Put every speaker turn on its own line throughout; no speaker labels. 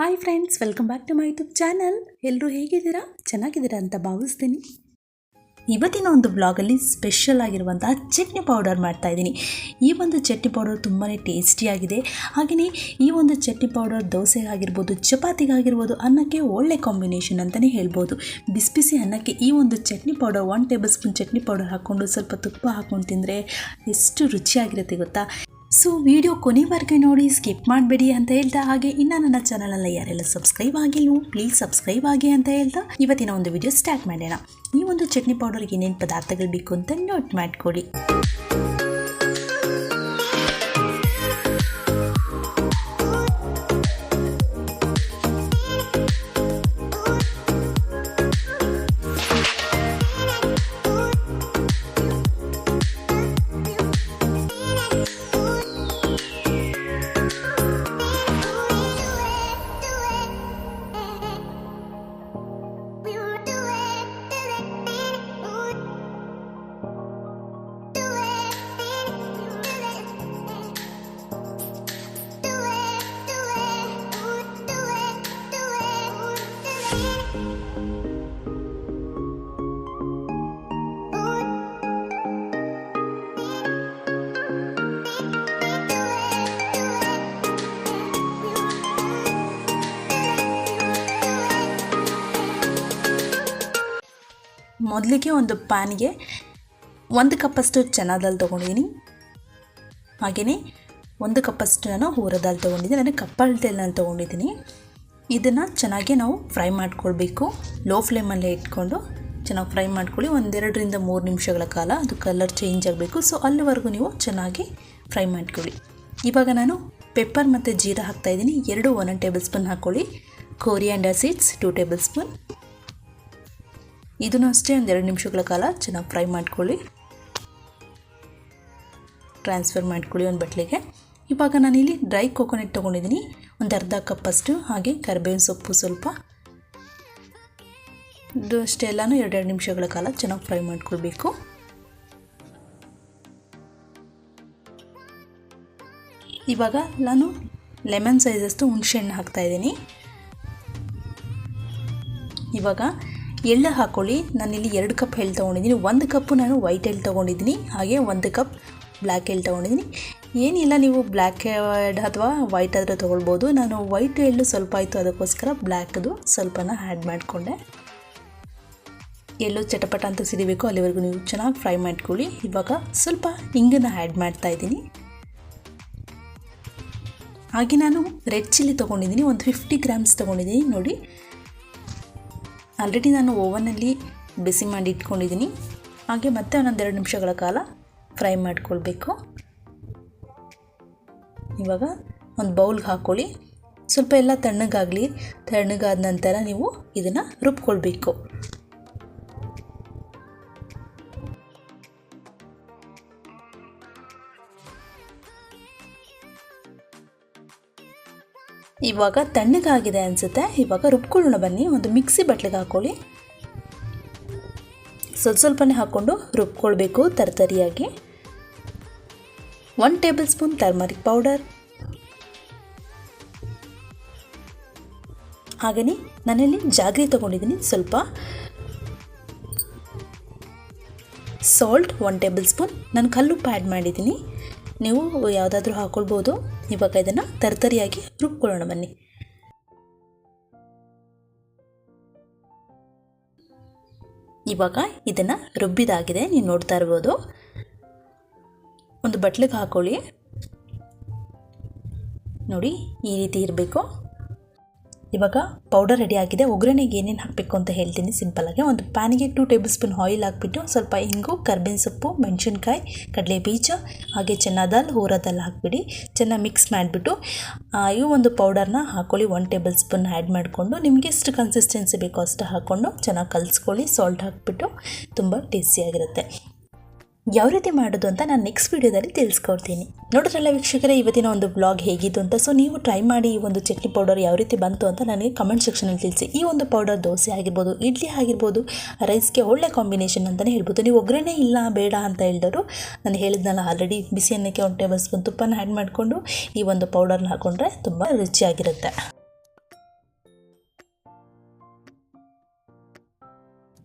Hi friends, welcome back to my YouTube channel. ಎಲ್ಲರೂ ಹೇಗಿದ್ದೀರಾ? ಚೆನ್ನಾಗಿದ್ದೀರಾ ಅಂತ ಭಾವಿಸ್ತೀನಿ. ಇವತ್ತಿನ ಒಂದು ಬ್ಲಾಗಲ್ಲಿ ಸ್ಪೆಷಲ್ ಆಗಿರುವಂತಹ ಚಟ್ನಿ ಪೌಡರ್ ಮಾಡ್ತಾಯಿದ್ದೀನಿ. ಈ ಒಂದು ಚಟ್ನಿ ಪೌಡರ್ ತುಂಬಾ ಟೇಸ್ಟಿಯಾಗಿದೆ. ಹಾಗೆಯೇ ಈ ಒಂದು ಚಟ್ನಿ ಪೌಡರ್ ದೋಸೆಗಾಗಿರ್ಬೋದು, ಚಪಾತಿಗಾಗಿರ್ಬೋದು, ಅನ್ನಕ್ಕೆ ಒಳ್ಳೆ ಕಾಂಬಿನೇಷನ್ ಅಂತಲೇ ಹೇಳ್ಬೋದು. ಬಿಸಿ ಬಿಸಿ ಅನ್ನಕ್ಕೆ ಈ ಒಂದು chutney powder 1 table spoon chutney powder ಹಾಕ್ಕೊಂಡು ಸ್ವಲ್ಪ ತುಪ್ಪ ಹಾಕ್ಕೊಂಡು ತಿಂದರೆ ಎಷ್ಟು ರುಚಿಯಾಗಿರುತ್ತೆ ಗೊತ್ತಾ. ಸೊ ವಿಡಿಯೋ ಕೊನೆವರೆಗೆ ನೋಡಿ, ಸ್ಕಿಪ್ ಮಾಡಬೇಡಿ ಅಂತ ಹೇಳ್ತಾ, ಹಾಗೆ ಇನ್ನು ನನ್ನ ಚಾನಲಲ್ಲಿ ಯಾರೆಲ್ಲ ಸಬ್ಸ್ಕ್ರೈಬ್ ಆಗಿಲ್ವೋ ಪ್ಲೀಸ್ ಸಬ್ಸ್ಕ್ರೈಬ್ ಆಗಿ ಅಂತ ಹೇಳ್ತಾ ಇವತ್ತಿನ ಒಂದು ವಿಡಿಯೋ ಸ್ಟಾರ್ಟ್ ಮಾಡೋಣ. ಈ ಒಂದು ಚಟ್ನಿ ಪೌಡರ್ಗೆ ಏನೇನು ಪದಾರ್ಥಗಳು ಬೇಕು ಅಂತ ನೋಟ್ ಮಾಡ್ಕೊಳ್ಳಿ. ಮೊದಲಿಗೆ ಒಂದು ಪ್ಯಾನ್ಗೆ 1 ಕಪ್ಪಷ್ಟು ಚನಾ ದಾಲ್ ತೊಗೊಂಡಿದ್ದೀನಿ. ಹಾಗೆಯೇ 1 ಕಪ್ಪಷ್ಟು ನಾನು ಹುರದ ದಾಲ್ ತೊಗೊಂಡಿದ್ದೀನಿ. ಅಂದರೆ ಕಪ್ಪಳತೆಯಲ್ಲಿ ತೊಗೊಂಡಿದ್ದೀನಿ. ಇದನ್ನು ಚೆನ್ನಾಗಿ ನಾವು ಫ್ರೈ ಮಾಡ್ಕೊಳ್ಬೇಕು. ಲೋ ಫ್ಲೇಮಲ್ಲೇ ಇಟ್ಕೊಂಡು ಚೆನ್ನಾಗಿ ಫ್ರೈ ಮಾಡ್ಕೊಳ್ಳಿ. 1-2 ರಿಂದ 3 ನಿಮಿಷಗಳ ಕಾಲ ಅದು ಕಲರ್ ಚೇಂಜ್ ಆಗಬೇಕು. ಸೊ ಅಲ್ಲಿವರೆಗೂ ನೀವು ಚೆನ್ನಾಗಿ ಫ್ರೈ ಮಾಡ್ಕೊಳ್ಳಿ. ಇವಾಗ ನಾನು ಪೆಪ್ಪರ್ ಮತ್ತು ಜೀರಾ ಹಾಕ್ತಾಯಿದ್ದೀನಿ. 1 ಟೇಬಲ್ ಸ್ಪೂನ್ ಹಾಕ್ಕೊಳ್ಳಿ. Coriander seeds 2 table spoon. ಇದನ್ನು ಅಷ್ಟೇ 1-2 ನಿಮಿಷಗಳ ಕಾಲ ಚೆನ್ನಾಗಿ ಫ್ರೈ ಮಾಡ್ಕೊಳ್ಳಿ. ಟ್ರಾನ್ಸ್ಫರ್ ಮಾಡ್ಕೊಳ್ಳಿ ಒಂದು ಬಟ್ಲಿಗೆ. ಇವಾಗ ನಾನಿಲ್ಲಿ ಡ್ರೈ ಕೋಕೋನಟ್ ತೊಗೊಂಡಿದ್ದೀನಿ, ಒಂದು ಅರ್ಧ ಕಪ್ಪಷ್ಟು. ಹಾಗೆ ಕರಿಬೇವಿನ ಸೊಪ್ಪು ಸ್ವಲ್ಪ. ಇದು ಅಷ್ಟೇ ಎಲ್ಲನೂ 2 ನಿಮಿಷಗಳ ಕಾಲ ಚೆನ್ನಾಗಿ ಫ್ರೈ ಮಾಡ್ಕೊಳ್ಬೇಕು. ಇವಾಗ ನಾನು ಲೆಮನ್ ಸೈಜಷ್ಟು ಹುಣಸೆಹಣ್ಣು ಹಾಕ್ತಾಯಿದ್ದೀನಿ. ಇವಾಗ ಎಳ್ಳು ಹಾಕ್ಕೊಳ್ಳಿ. ನಾನಿಲ್ಲಿ 2 ಕಪ್ ಎಳ್ಳು ತೊಗೊಂಡಿದ್ದೀನಿ. 1 ಕಪ್ಪು ನಾನು ವೈಟ್ ಎಳ್ಳು ತೊಗೊಂಡಿದ್ದೀನಿ. ಹಾಗೆ 1 ಕಪ್ ಬ್ಲ್ಯಾಕ್ ಎಳ್ಳು ತೊಗೊಂಡಿದ್ದೀನಿ. ಏನಿಲ್ಲ, ನೀವು ಬ್ಲ್ಯಾಕ್ ಅಥವಾ ವೈಟ್ ಆದರೂ ತೊಗೊಳ್ಬೋದು. ನಾನು ವೈಟ್ ಎಳ್ಳು ಸ್ವಲ್ಪ ಆಯಿತು, ಅದಕ್ಕೋಸ್ಕರ ಬ್ಲ್ಯಾಕ್ದು ಸ್ವಲ್ಪನ ಆ್ಯಡ್ ಮಾಡಿಕೊಂಡೆ. ಎಳ್ಳು ಚಟಪಟ ಅಂತ ಸಿಡಿಬೇಕು, ಅಲ್ಲಿವರೆಗೂ ನೀವು ಚೆನ್ನಾಗಿ ಫ್ರೈ ಮಾಡ್ಕೊಳ್ಳಿ. ಇವಾಗ ಸ್ವಲ್ಪ ಹಿಂಗನ್ನು ಆ್ಯಡ್ ಮಾಡ್ತಾಯಿದ್ದೀನಿ. ಹಾಗೆ ನಾನು ರೆಡ್ ಚಿಲ್ಲಿ ತೊಗೊಂಡಿದ್ದೀನಿ, ಒಂದು 50 ಗ್ರಾಮ್ಸ್ ತೊಗೊಂಡಿದ್ದೀನಿ. ನೋಡಿ, ಆಲ್ರೆಡಿ ನಾನು ಓವನಲ್ಲಿ ಬಿಸಿ ಮಾಡಿ ಇಟ್ಕೊಂಡಿದ್ದೀನಿ. ಹಾಗೆ ಮತ್ತೆ 1-2 ನಿಮಿಷಗಳ ಕಾಲ ಫ್ರೈ ಮಾಡ್ಕೊಳ್ಬೇಕು. ಇವಾಗ ಒಂದು ಬೌಲ್ಗೆ ಹಾಕ್ಕೊಳ್ಳಿ. ಸ್ವಲ್ಪ ಎಲ್ಲ ತಣ್ಣಗಾಗಲಿ. ತಣ್ಣಗಾದ ನಂತರ ನೀವು ಇದನ್ನು ರುಬ್ಕೊಳ್ಬೇಕು. ಇವಾಗ ತಣ್ಣಗಾಗಿದೆ ಅನಿಸುತ್ತೆ. ಇವಾಗ ರುಬ್ಕೊಳ್ಳೋಣ ಬನ್ನಿ. ಒಂದು ಮಿಕ್ಸಿ ಬಟ್ಲಿಗೆ ಹಾಕ್ಕೊಳ್ಳಿ. ಸ್ವಲ್ಪನೇ ಹಾಕ್ಕೊಂಡು ರುಬ್ಕೊಳ್ಬೇಕು ತರ್ತರಿಯಾಗಿ. 1 ಟೇಬಲ್ ಸ್ಪೂನ್ ಟರ್ಮರಿಕ್ ಪೌಡರ್. ಹಾಗೆಯೇ ನಾನಿಲ್ಲಿ ಜಾಗ್ರಿ ತೊಗೊಂಡಿದ್ದೀನಿ. ಸ್ವಲ್ಪ ಸಾಲ್ಟ್ 1 ಟೇಬಲ್ ಸ್ಪೂನ್. ನಾನು ಕಲ್ಲುಪ್ಪು ಆ್ಯಡ್ ಮಾಡಿದ್ದೀನಿ, ನೀವು ಯಾವುದಾದ್ರೂ ಹಾಕ್ಕೊಳ್ಬೋದು. ಇವಾಗ ಇದನ್ನು ತರ್ತರಿಯಾಗಿ ರುಬ್ಕೊಳ್ಳೋಣ ಬನ್ನಿ. ಇವಾಗ ಇದನ್ನು ರುಬ್ಬಿದಾಗಿದೆ, ನೀವು ನೋಡ್ತಾ ಇರ್ಬೋದು. ಒಂದು ಬಟ್ಲಿಗೆ ಹಾಕ್ಕೊಳ್ಳಿ. ನೋಡಿ, ಈ ರೀತಿ ಇರಬೇಕು. ಇವಾಗ ಪೌಡರ್ ರೆಡಿ ಆಗಿದೆ. ಒಗ್ಗರಣೆಗೆ ಏನೇನು ಹಾಕಬೇಕು ಅಂತ ಹೇಳ್ತೀನಿ ಸಿಂಪಲ್ಲಾಗಿ. ಒಂದು ಪ್ಯಾನಿಗೆ 2 ಟೇಬಲ್ ಸ್ಪೂನ್ ಆಯಿಲ್ ಹಾಕ್ಬಿಟ್ಟು ಸ್ವಲ್ಪ ಇಂಗು, ಕರ್ಬೇವಿನ ಸೊಪ್ಪು, ಮೆಣಸಿನ್ಕಾಯಿ, ಕಡಲೆ ಬೀಜ, ಹಾಗೆ ಚನಾ ದಾಲ್, ಹುರದ ದಾಲ್ ಹಾಕಿಬಿಡಿ. ಚೆನ್ನಾಗಿ ಮಿಕ್ಸ್ ಮಾಡಿಬಿಟ್ಟು ಈ ಒಂದು ಪೌಡರ್ನ ಹಾಕ್ಕೊಳ್ಳಿ. 1 ಟೇಬಲ್ ಸ್ಪೂನ್ ಆ್ಯಡ್ ಮಾಡಿಕೊಂಡು ನಿಮಗೆ ಎಷ್ಟು ಕನ್ಸಿಸ್ಟೆನ್ಸಿ ಬೇಕೋ ಅಷ್ಟು ಹಾಕ್ಕೊಂಡು ಚೆನ್ನಾಗಿ ಕಲಿಸ್ಕೊಳ್ಳಿ. ಸಾಲ್ಟ್ ಹಾಕಿಬಿಟ್ಟು ತುಂಬ ಟೇಸ್ಟಿಯಾಗಿರುತ್ತೆ. ಯಾವ ರೀತಿ ಮಾಡೋದು ಅಂತ ನಾನು ನೆಕ್ಸ್ಟ್ ವಿಡಿಯೋದಲ್ಲಿ ತಿಳಿಸ್ಕೊಡ್ತೀನಿ. ನೋಡಿದ್ರಲ್ಲ ವೀಕ್ಷಕರೇ, ಇವತ್ತಿನ ಒಂದು ಬ್ಲಾಗ್ ಹೇಗಿತ್ತು ಅಂತ. ಸೊ ನೀವು ಟ್ರೈ ಮಾಡಿ ಈ ಒಂದು ಚಟ್ನಿ ಪೌಡರ್ ಯಾವ ರೀತಿ ಬಂತು ಅಂತ ನನಗೆ ಕಮೆಂಟ್ ಸೆಕ್ಷನಲ್ಲಿ ತಿಳಿಸಿ. ಈ ಒಂದು ಪೌಡರ್ ದೋಸೆ ಆಗಿರ್ಬೋದು, ಇಡ್ಲಿ ಆಗಿರ್ಬೋದು, ರೈಸ್ಗೆ ಒಳ್ಳೆ ಕಾಂಬಿನೇಷನ್ ಅಂತಲೇ ಹೇಳ್ಬೋದು. ನೀವು ಒಗ್ಗರಣೆ ಇಲ್ಲ ಬೇಡ ಅಂತ ಹೇಳಿದವರು, ನಾನು ಹೇಳಿದ್ನಲ್ಲ ಆಲ್ರೆಡಿ, ಬಿಸಿ ಅನ್ನಕ್ಕೆ 1 ಟೇಬಲ್ ಸ್ಪೂನ್ ತುಪ್ಪನ ಆ್ಯಡ್ ಮಾಡಿಕೊಂಡು ಈ ಒಂದು ಪೌಡರ್ನ ಹಾಕ್ಕೊಂಡ್ರೆ ತುಂಬ ರುಚಿಯಾಗಿರುತ್ತೆ.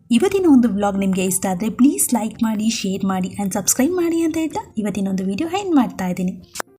ಇವತ್ತಿನ ಒಂದು ವ್ಲಾಗ್ ನಿಮಗೆ ಇಷ್ಟ ಆದರೆ ಪ್ಲೀಸ್ ಲೈಕ್ ಮಾಡಿ, ಶೇರ್ ಮಾಡಿ ಆ್ಯಂಡ್ ಸಬ್ಸ್ಕ್ರೈಬ್ ಮಾಡಿ ಅಂತ ಹೇಳ್ತಾ ಇವತ್ತಿನ ಒಂದು ವಿಡಿಯೋ ಎಂಡ್ ಮಾಡ್ತಾ ಇದ್ದೀನಿ.